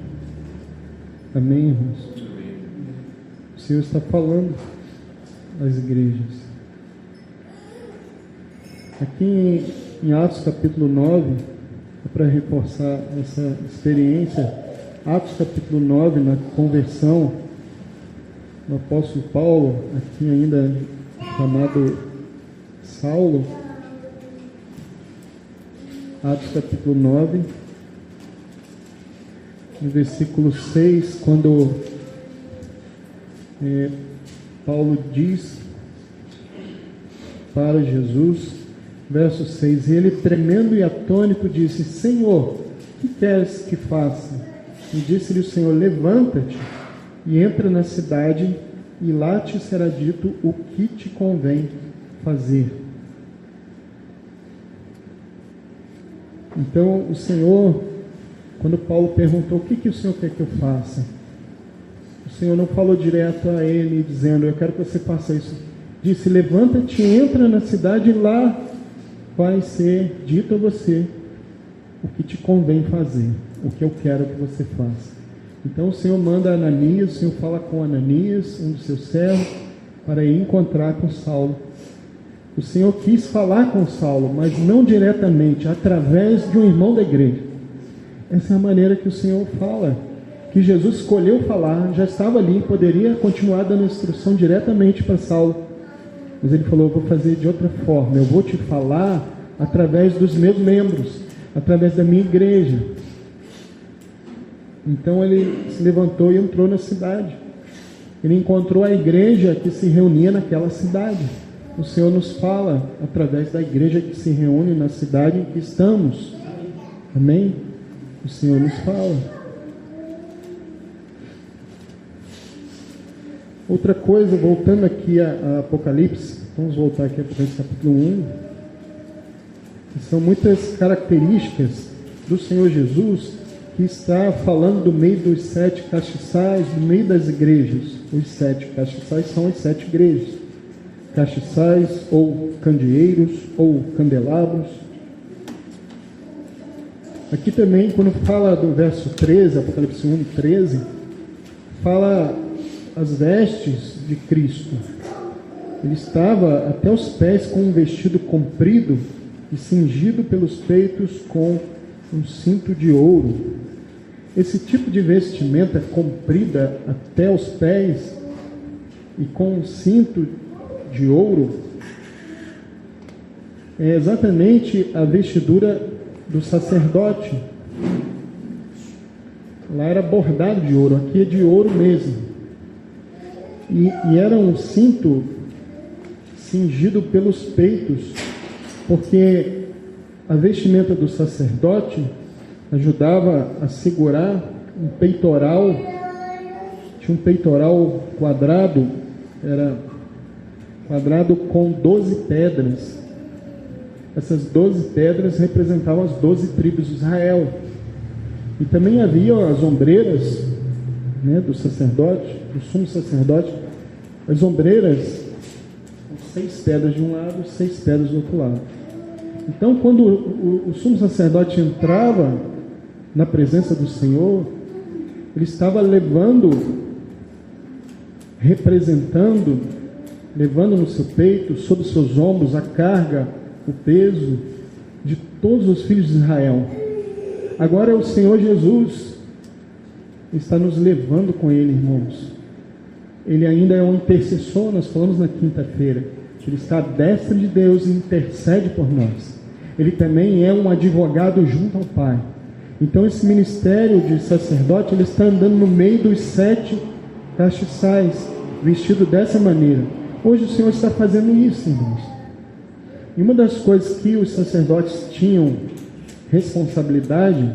Amém, irmãos? O Senhor está falando às igrejas. Aqui em Atos capítulo 9, para reforçar essa experiência, Atos capítulo 9, na conversão do apóstolo Paulo, aqui ainda chamado Saulo, Atos capítulo 9, no versículo 6, quando Paulo diz para Jesus, verso 6, e ele, tremendo e atônito, disse: Senhor, que queres que faça? E disse-lhe o Senhor: levanta-te e entra na cidade, e lá te será dito o que te convém fazer. Então o Senhor, quando Paulo perguntou: o que o Senhor quer que eu faça? O Senhor não falou direto a ele, dizendo: eu quero que você faça isso. Disse: levanta-te, entra na cidade, e lá vai ser dito a você o que te convém fazer, o que eu quero que você faça. Então o Senhor manda Ananias, o Senhor fala com Ananias, um dos seus servos, para ir encontrar com Saulo. O Senhor quis falar com Saulo, mas não diretamente, através de um irmão da igreja. Essa é a maneira que o Senhor fala, que Jesus escolheu falar, já estava ali, poderia continuar dando instrução diretamente para Saulo. Mas ele falou: eu vou fazer de outra forma, eu vou te falar através dos meus membros, através da minha igreja. Então ele se levantou e entrou na cidade. Ele encontrou a igreja que se reunia naquela cidade. O Senhor nos fala através da igreja que se reúne na cidade em que estamos. Amém? O Senhor nos fala. Outra coisa, voltando aqui a Apocalipse, vamos voltar aqui a Apocalipse capítulo 1, que são muitas características do Senhor Jesus, que está falando do meio dos 7 castiçais, do meio das igrejas. Os 7 castiçais são as 7 igrejas. Castiçais, ou candeeiros, ou candelabros. Aqui também, quando fala do verso 13, Apocalipse 1, 13, fala as vestes de Cristo. Ele estava até os pés com um vestido comprido e cingido pelos peitos com um cinto de ouro. Esse tipo de vestimenta comprida até os pés e com um cinto de ouro é exatamente a vestidura do sacerdote. Lá era bordado de ouro, aqui é de ouro mesmo. E era um cinto cingido pelos peitos, porque a vestimenta do sacerdote ajudava a segurar um peitoral. Tinha um peitoral quadrado, era quadrado com 12 pedras. Essas 12 pedras representavam as 12 tribos de Israel. E também havia as ombreiras, né, do sacerdote, do sumo sacerdote. As ombreiras, 6 pedras de um lado, 6 pedras do outro lado. Então, quando o sumo sacerdote entrava na presença do Senhor, ele estava levando, representando, levando no seu peito, sobre os seus ombros, a carga, o peso de todos os filhos de Israel. Agora o Senhor Jesus está nos levando com Ele, irmãos. Ele ainda é um intercessor, nós falamos na quinta-feira. Ele está à destra de Deus e intercede por nós. Ele também é um advogado junto ao Pai. Então esse ministério de sacerdote, ele está andando no meio dos 7 castiçais, vestido dessa maneira. Hoje o Senhor está fazendo isso, irmãos. E uma das coisas que os sacerdotes tinham responsabilidade,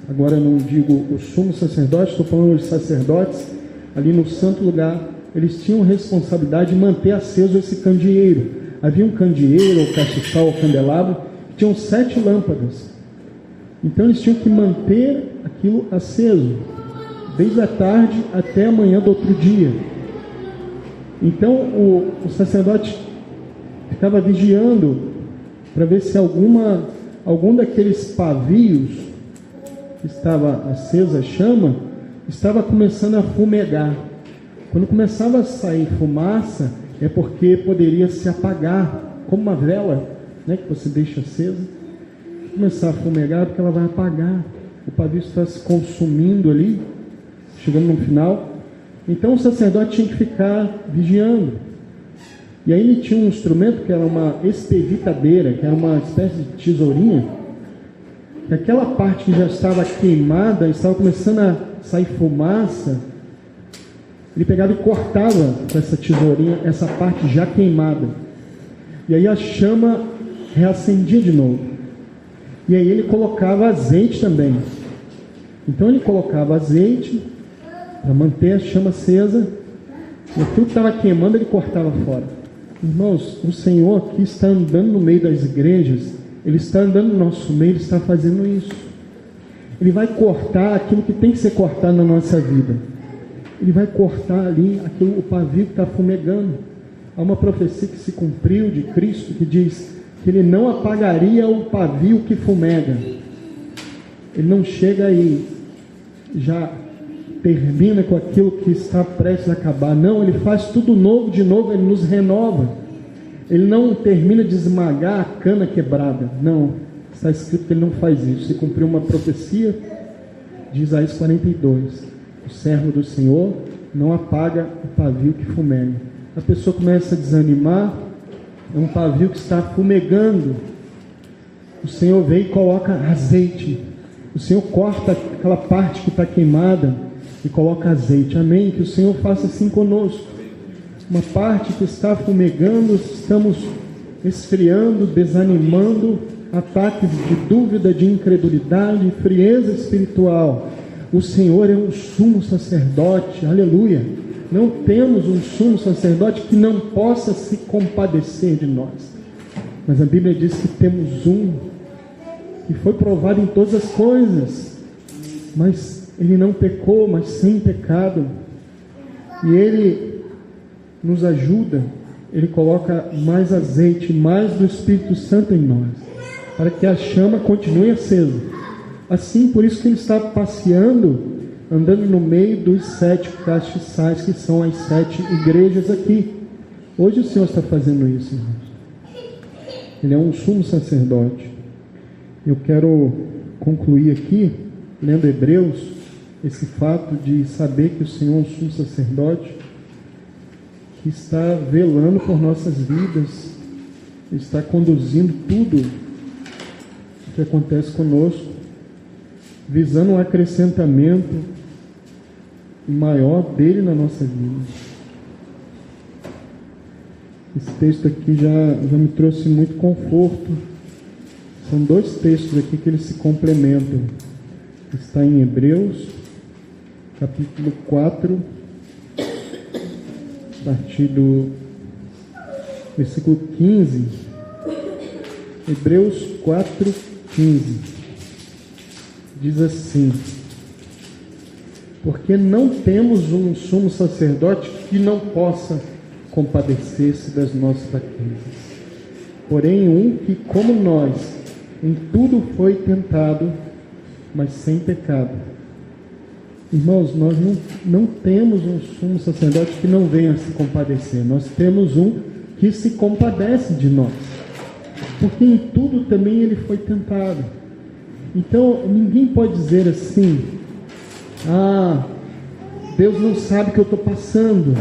agora eu não digo o sumo sacerdote, estou falando dos sacerdotes, ali no santo lugar, eles tinham responsabilidade de manter aceso esse candeeiro. Havia um candeeiro, ou castiçal, ou candelabro, que tinham 7 lâmpadas. Então eles tinham que manter aquilo aceso, desde a tarde até a manhã do outro dia. Então o sacerdote ficava vigiando para ver se algum daqueles pavios que estava acesa a chama estava começando a fumegar. Quando começava a sair fumaça, é porque poderia se apagar, como uma vela, né, que você deixa acesa. Começar a fumegar, porque ela vai apagar. O pavio está se consumindo ali, chegando no final. Então o sacerdote tinha que ficar vigiando. E aí ele tinha um instrumento que era uma espevitadeira, que era uma espécie de tesourinha, que aquela parte que já estava queimada, estava começando a sair fumaça, ele pegava e cortava com essa tesourinha essa parte já queimada. E aí a chama reacendia de novo. E aí ele colocava azeite também. Então ele colocava azeite para manter a chama acesa, e aquilo que estava queimando ele cortava fora. Irmãos, o Senhor aqui está andando no meio das igrejas, Ele está andando no nosso meio, Ele está fazendo isso. Ele vai cortar aquilo que tem que ser cortado na nossa vida. Ele vai cortar ali aquilo, o pavio que está fumegando. Há uma profecia que se cumpriu de Cristo, que diz que Ele não apagaria o pavio que fumega. Ele não chega aí, já termina com aquilo que está prestes a acabar. Não, Ele faz tudo novo de novo, Ele nos renova. Ele não termina de esmagar a cana quebrada. Não, está escrito que Ele não faz isso. Se cumpriu uma profecia de Isaías 42. O servo do Senhor não apaga o pavio que fumega. A pessoa começa a desanimar, é um pavio que está fumegando. O Senhor vem e coloca azeite. O Senhor corta aquela parte que está queimada e coloca azeite. Amém? Que o Senhor faça assim conosco. Uma parte que está fumegando, estamos esfriando, desanimando, ataques de dúvida, de incredulidade, frieza espiritual. O Senhor é um sumo sacerdote, aleluia. Não temos um sumo sacerdote que não possa se compadecer de nós. Mas a Bíblia diz que temos um que foi provado em todas as coisas, mas Ele não pecou, mas sem pecado. E Ele nos ajuda, Ele coloca mais azeite, mais do Espírito Santo em nós, para que a chama continue acesa. Assim, por isso que Ele está passeando, andando no meio dos 7 castiçais, que são as 7 igrejas aqui. Hoje o Senhor está fazendo isso, irmãos. Ele é um sumo sacerdote. Eu quero concluir aqui, lendo Hebreus, esse fato de saber que o Senhor é um sumo sacerdote, que está velando por nossas vidas, está conduzindo tudo o que acontece conosco, visando um acrescentamento maior dele na nossa vida. Esse texto aqui já me trouxe muito conforto. São 2 textos aqui que eles se complementam. Está em Hebreus, capítulo 4, a partir do versículo 15. Hebreus 4, 15. Diz assim: porque não temos um sumo sacerdote que não possa compadecer-se das nossas fraquezas, porém um que, como nós, em tudo foi tentado, mas sem pecado. Irmãos, nós não temos um sumo sacerdote que não venha se compadecer. Nós temos um que se compadece de nós, porque em tudo também ele foi tentado. Então ninguém pode dizer assim: Deus não sabe o que eu estou passando,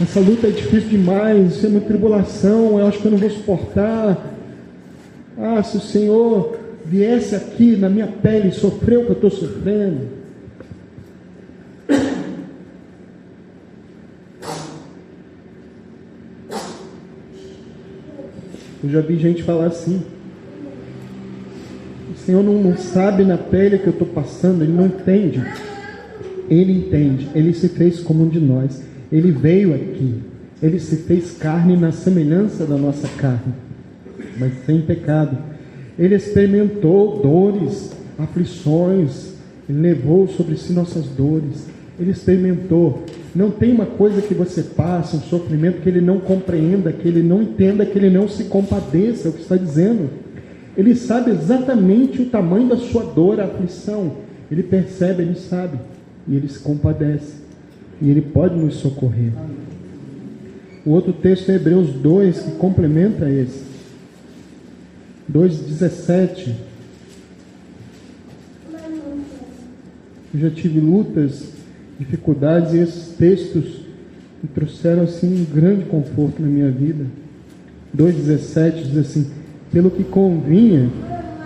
essa luta é difícil demais, isso é uma tribulação, eu acho que eu não vou suportar. Se o Senhor viesse aqui na minha pele e sofrer o que eu estou sofrendo. Eu já vi gente falar assim: o Senhor não sabe na pele que eu estou passando, Ele não entende. Ele entende, Ele se fez como um de nós, Ele veio aqui, Ele se fez carne na semelhança da nossa carne, mas sem pecado. Ele experimentou dores, aflições, Ele levou sobre si nossas dores, Ele experimentou. Não tem uma coisa que você passa, um sofrimento que Ele não compreenda, que Ele não entenda, que Ele não se compadeça, é o que está dizendo. Ele sabe exatamente o tamanho da sua dor, a aflição. Ele percebe, Ele sabe, e Ele se compadece. e Ele pode nos socorrer. O outro texto é Hebreus 2, que complementa esse. 2,17. Eu já tive lutas, dificuldades, e esses textos me trouxeram assim um grande conforto na minha vida. 2,17 diz assim: pelo que convinha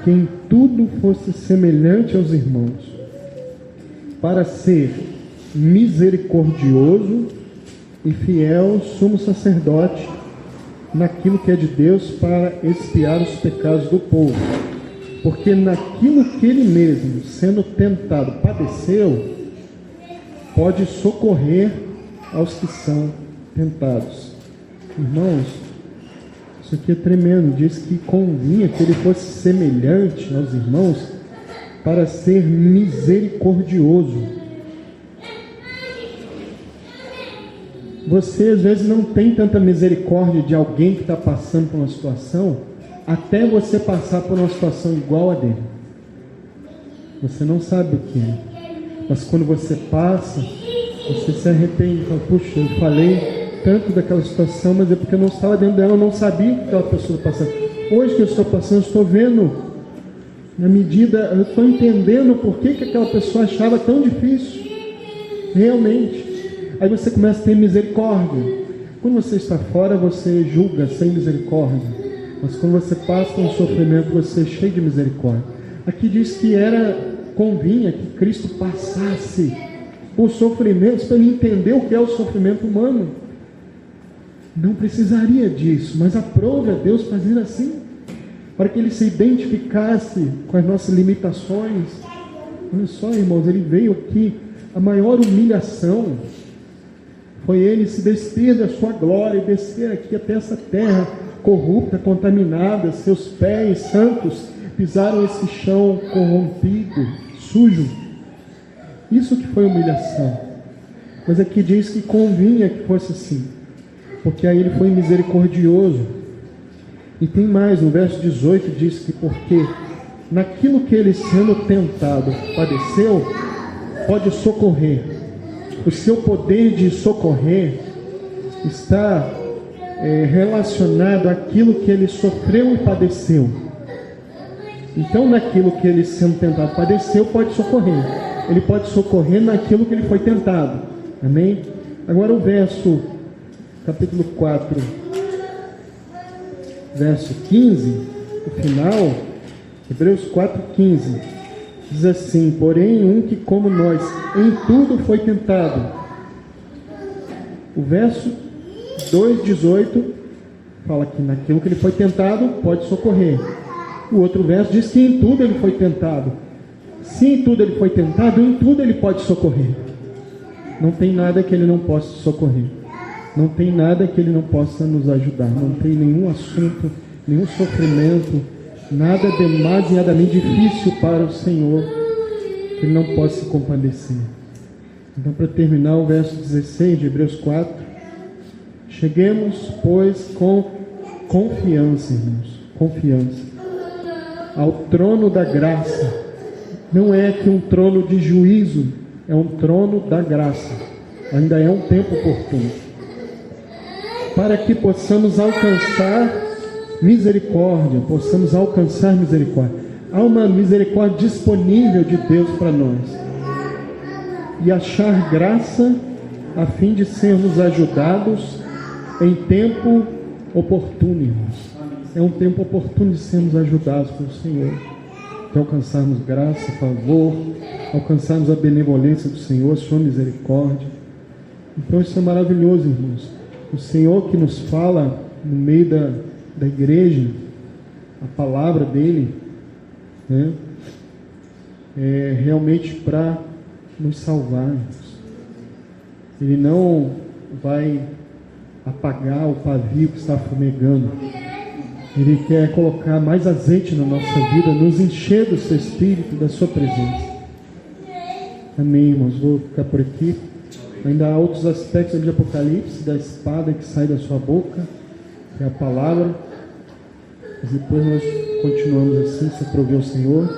que em tudo fosse semelhante aos irmãos, para ser misericordioso e fiel sumo sacerdote naquilo que é de Deus, para expiar os pecados do povo. Porque naquilo que ele mesmo, sendo tentado, padeceu, pode socorrer aos que são tentados. Irmãos, isso aqui é tremendo. Diz que convinha que ele fosse semelhante aos irmãos para ser misericordioso. Você às vezes não tem tanta misericórdia de alguém que está passando por uma situação, até você passar por uma situação igual a dele. Você não sabe o que é. Mas quando você passa, você se arrepende. Fala, puxa, eu falei tanto daquela situação, mas é porque eu não estava dentro dela, eu não sabia o que aquela pessoa está passando. Hoje que eu estou passando, eu estou vendo, na medida, eu estou entendendo por que aquela pessoa achava tão difícil. Realmente. Aí você começa a ter misericórdia. Quando você está fora, você julga sem misericórdia. Mas quando você passa por um sofrimento, você é cheio de misericórdia. Aqui diz que convinha que Cristo passasse por sofrimentos para ele entender o que é o sofrimento humano. Não precisaria disso, mas aprove a Deus fazer assim, para que ele se identificasse com as nossas limitações. Olha só, irmãos, ele veio aqui, a maior humilhação foi ele se despir da sua glória e descer aqui até essa terra corrupta, contaminada. Seus pés santos pisaram esse chão corrompido, sujo. Isso que foi humilhação. Mas aqui diz que convinha que fosse assim, porque aí ele foi misericordioso. E tem mais, no verso 18 diz que porque naquilo que ele, sendo tentado, padeceu, pode socorrer. O seu poder de socorrer está relacionado àquilo que ele sofreu e padeceu. Então, naquilo que ele, sendo tentado, padeceu, pode socorrer. Ele pode socorrer naquilo que ele foi tentado. Amém? Agora o verso, capítulo 4, verso 15, o final, Hebreus 4,15, diz assim: porém, um que como nós em tudo foi tentado. O verso 2,18 fala que naquilo que ele foi tentado, pode socorrer. O outro verso diz que em tudo ele foi tentado. Se em tudo ele foi tentado, em tudo ele pode socorrer. Não tem nada que ele não possa socorrer. Não tem nada que ele não possa nos ajudar. Não tem nenhum assunto, nenhum sofrimento, nada demasiadamente difícil para o Senhor que ele não possa se compadecer. Então, para terminar, o verso 16 de Hebreus 4: cheguemos, pois, com confiança, irmãos, confiança, ao trono da graça. Não é que um trono de juízo, é um trono da graça. Ainda é um tempo oportuno, para que possamos alcançar misericórdia, possamos alcançar misericórdia. Há uma misericórdia disponível de Deus para nós, e achar graça a fim de sermos ajudados em tempo oportuno, irmãos. É um tempo oportuno de sermos ajudados pelo Senhor, de alcançarmos graça, favor, alcançarmos a benevolência do Senhor, a sua misericórdia. Então isso é maravilhoso, irmãos. O Senhor que nos fala no meio da igreja, a palavra dele, né, é realmente para nos salvar. Ele não vai apagar o pavio que está fumegando. Ele quer colocar mais azeite na nossa vida, nos encher do seu Espírito, da sua presença. Amém, irmãos. Vou ficar por aqui. Ainda há outros aspectos de Apocalipse, da espada que sai da sua boca, que é a palavra. Mas depois nós continuamos assim, se aprover o Senhor.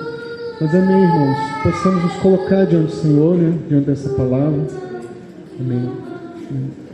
Mas amém, irmãos, possamos nos colocar diante do Senhor, né, diante dessa palavra, Amém.